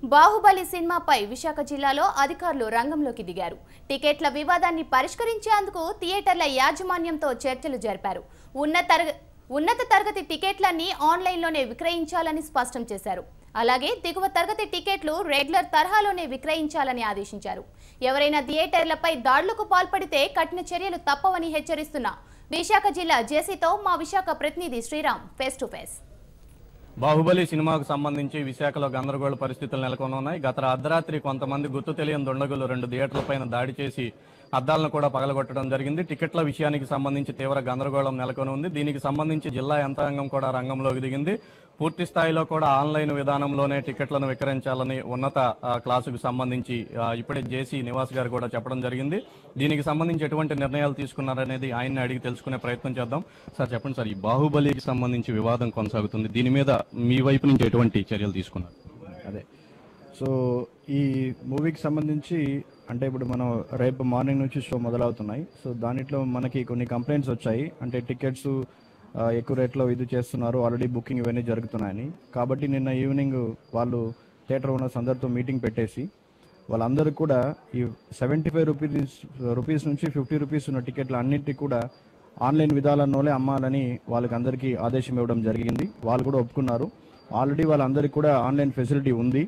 బాహుబలి సినిమాపై విశాఖ జిల్లాలో అధికారులు రంగంలోకి దిగారు. టికెట్ల వివాదాన్ని పరిష్కరించేందుకు థియేటర్ల యాజమాన్యంతో చర్చలు జరిపారు. ఉన్నత తరగతి టికెట్లన్నీ ఆన్లైన్లోనే విక్రయించాలని స్పష్టం చేశారు. అలాగే దిగువ తరగతి టికెట్లు రెగ్యులర్ తరహాలోనే విక్రయించాలని ఆదేశించారు. ఎవరైనా థియేటర్లపై దాడులకు పాల్పడితే కఠిన చర్యలు తప్పవని హెచ్చరిస్తున్న విశాఖ జిల్లా జేసీతో మా విశాఖ ప్రతినిధి Sriram face to face. Baahubali సినిమాకు సంబంధించి విశాఖలో గందరగోళ పరిస్థితులు నెలకొన్నాయి. గత అర్ధరాత్రి కొంతమంది గుర్తు తెలియని దుండగులు 2 థియేటర్లపైన దాడి చేసి అద్దాలను కూడా పగలగొట్టడం జరిగింది. టికెట్ల విషయానికి సంబంధించి తీవ్ర గందరగోళం నెలకొని ఉంది. దీనికి సంబంధించి జిల్లా యంత్రాంగం కూడా రంగంలోకి దిగింది. పూర్తి స్థాయిలో కూడా ఆన్లైన్ విధానంలోనే టికెట్లను విక్రయించాలని ఉన్నత క్లాసుకు సంబంధించి ఇప్పుడే జేసీ నివాస్ గారు కూడా చెప్పడం జరిగింది. దీనికి సంబంధించి ఎటువంటి నిర్ణయాలు తీసుకున్నారనేది ఆయన్ని అడిగి తెలుసుకునే ప్రయత్నం చేద్దాం. సార్ చెప్పండి సార్, ఈ బాహుబలికి సంబంధించి వివాదం కొనసాగుతుంది, దీని మీద మీ వైపు నుంచి ఎటువంటి చర్యలు తీసుకున్నారు? అదే సో ఈ మూవీకి సంబంధించి అంటే ఇప్పుడు మనం రేపు మార్నింగ్ నుంచి షో మొదలవుతున్నాయి. సో దానిట్లో మనకి కొన్ని కంప్లైంట్స్ వచ్చాయి. అంటే టికెట్స్ ఎక్కువ రేట్లో ఇది చేస్తున్నారు, ఆల్రెడీ బుకింగ్ ఇవన్నీ జరుగుతున్నాయని. కాబట్టి నిన్న ఈవినింగ్ వాళ్ళు థియేటర్ ఓనర్స్ అందరితో మీటింగ్ పెట్టేసి వాళ్ళందరూ కూడా ఈ 75 రూపీస్ నుంచి 50 రూపీస్ ఉన్న టికెట్లు అన్నింటికి కూడా ఆన్లైన్ విధానంలోనే అమ్మాలని వాళ్ళకి అందరికీ ఆదేశం ఇవ్వడం జరిగింది. వాళ్ళు కూడా ఒప్పుకున్నారు. ఆల్రెడీ వాళ్ళందరికీ కూడా ఆన్లైన్ ఫెసిలిటీ ఉంది.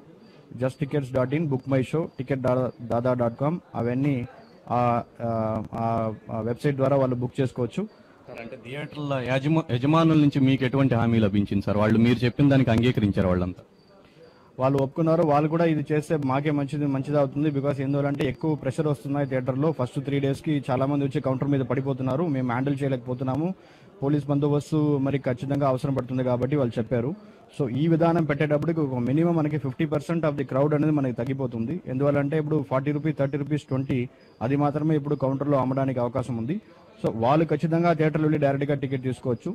justtickets.in, bookmyshow, ticketdada.com అవన్నీ వెబ్సైట్ ద్వారా వాళ్ళు బుక్ చేసుకోవచ్చు. అంటే థియేటర్ల యజమానుల నుంచి మీకు ఎటువంటి హామీ లభించింది సార్? వాళ్ళు మీరు చెప్పిన దానికి అంగీకరించారు? వాళ్ళంతా వాళ్ళు ఒప్పుకున్నారు. వాళ్ళు కూడా ఇది చేస్తే మాకే మంచిది అవుతుంది. బికాస్ ఎందువల్లంటే ఎక్కువ ప్రెషర్ వస్తున్నాయి థియేటర్లో. ఫస్ట్ 3 డేస్కి చాలా మంది వచ్చి కౌంటర్ మీద పడిపోతున్నారు, మేము హ్యాండిల్ చేయలేకపోతున్నాము, పోలీస్ బందోబస్తు మరి ఖచ్చితంగా అవసరం పడుతుంది కాబట్టి వాళ్ళు చెప్పారు. సో ఈ విధానం పెట్టేటప్పటికి ఒక మినిమం మనకి 50% ఆఫ్ ది క్రౌడ్ అనేది మనకి తగ్గిపోతుంది. ఎందువల్లంటే ఇప్పుడు 40 రూపీస్, 30 రూపీస్, 20 అది మాత్రమే ఇప్పుడు కౌంటర్లో అమ్మడానికి అవకాశం ఉంది. సో వాళ్ళు ఖచ్చితంగా థియేటర్లో వెళ్ళి డైరెక్ట్గా టికెట్ తీసుకోవచ్చు.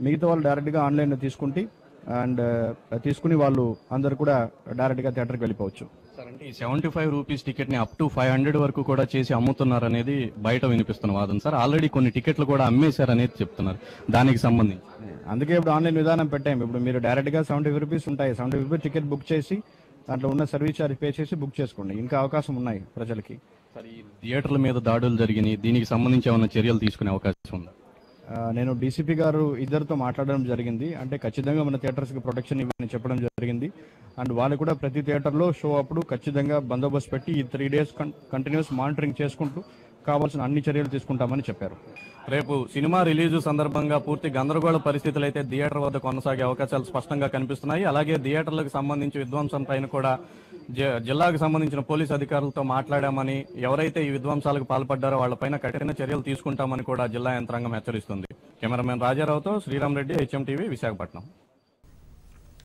మిగతా వాళ్ళు డైరెక్ట్గా ఆన్లైన్లో తీసుకుని వాళ్ళు అందరు కూడా డైరెక్ట్గా థియేటర్కి వెళ్ళిపోవచ్చు. సార్, అంటే ఈ 75 రూపీస్ టికెట్ని అప్ టు 500 వరకు కూడా చేసి అమ్ముతున్నారు అనేది బయట వినిపిస్తున్న వాదన సార్. ఆల్రెడీ కొన్ని టికెట్లు కూడా అమ్మేశారు అనేది చెప్తున్నారు. దానికి సంబంధించి అందుకే ఇప్పుడు ఆన్లైన్ విధానం పెట్టాము. ఇప్పుడు మీరు డైరెక్ట్గా 75 రూపీస్ ఉంటాయి, 75 రూపీస్ టికెట్ బుక్ చేసి దాంట్లో ఉన్న సర్వీస్ ఛార్జ్ పే చేసి బుక్ చేసుకోండి. ఇంకా అవకాశం ఉన్నాయి ప్రజలకి. సార్, ఈ థియేటర్ల మీద దాడులు జరిగినాయి, దీనికి సంబంధించి ఏమైనా చర్యలు తీసుకునే అవకాశం ఉందా? నేను డీసీపీ గారు ఇద్దరితో మాట్లాడడం జరిగింది. అంటే ఖచ్చితంగా మన థియేటర్స్కి ప్రొటెక్షన్ ఇవ్వని చెప్పడం జరిగింది. అండ్ వాళ్ళు కూడా ప్రతి థియేటర్లో షో అప్పుడు ఖచ్చితంగా బందోబస్తు పెట్టి ఈ 3 డేస్ కంటిన్యూస్ మానిటరింగ్ చేసుకుంటూ కావాల్సిన అన్ని చర్యలు తీసుకుంటామని చెప్పారు. రేపు సినిమా రిలీజు సందర్భంగా పూర్తి గందరగోళ పరిస్థితులు అయితే థియేటర్ వద్ద కొనసాగే అవకాశాలు స్పష్టంగా కనిపిస్తున్నాయి. అలాగే థియేటర్లకు సంబంధించి విధ్వంసం పైన కూడా జిల్లాకు సంబంధించిన పోలీసు అధికారులతో మాట్లాడామని, ఎవరైతే ఈ విధ్వంసాలకు పాల్పడ్డారో వాళ్లపైన కఠిన చర్యలు తీసుకుంటామని కూడా జిల్లా యంత్రాంగం హెచ్చరిస్తుంది. కెమెరామెన్ రాజారావుతో శ్రీరామ్ రెడ్డి, HM టీవీ, విశాఖపట్నం.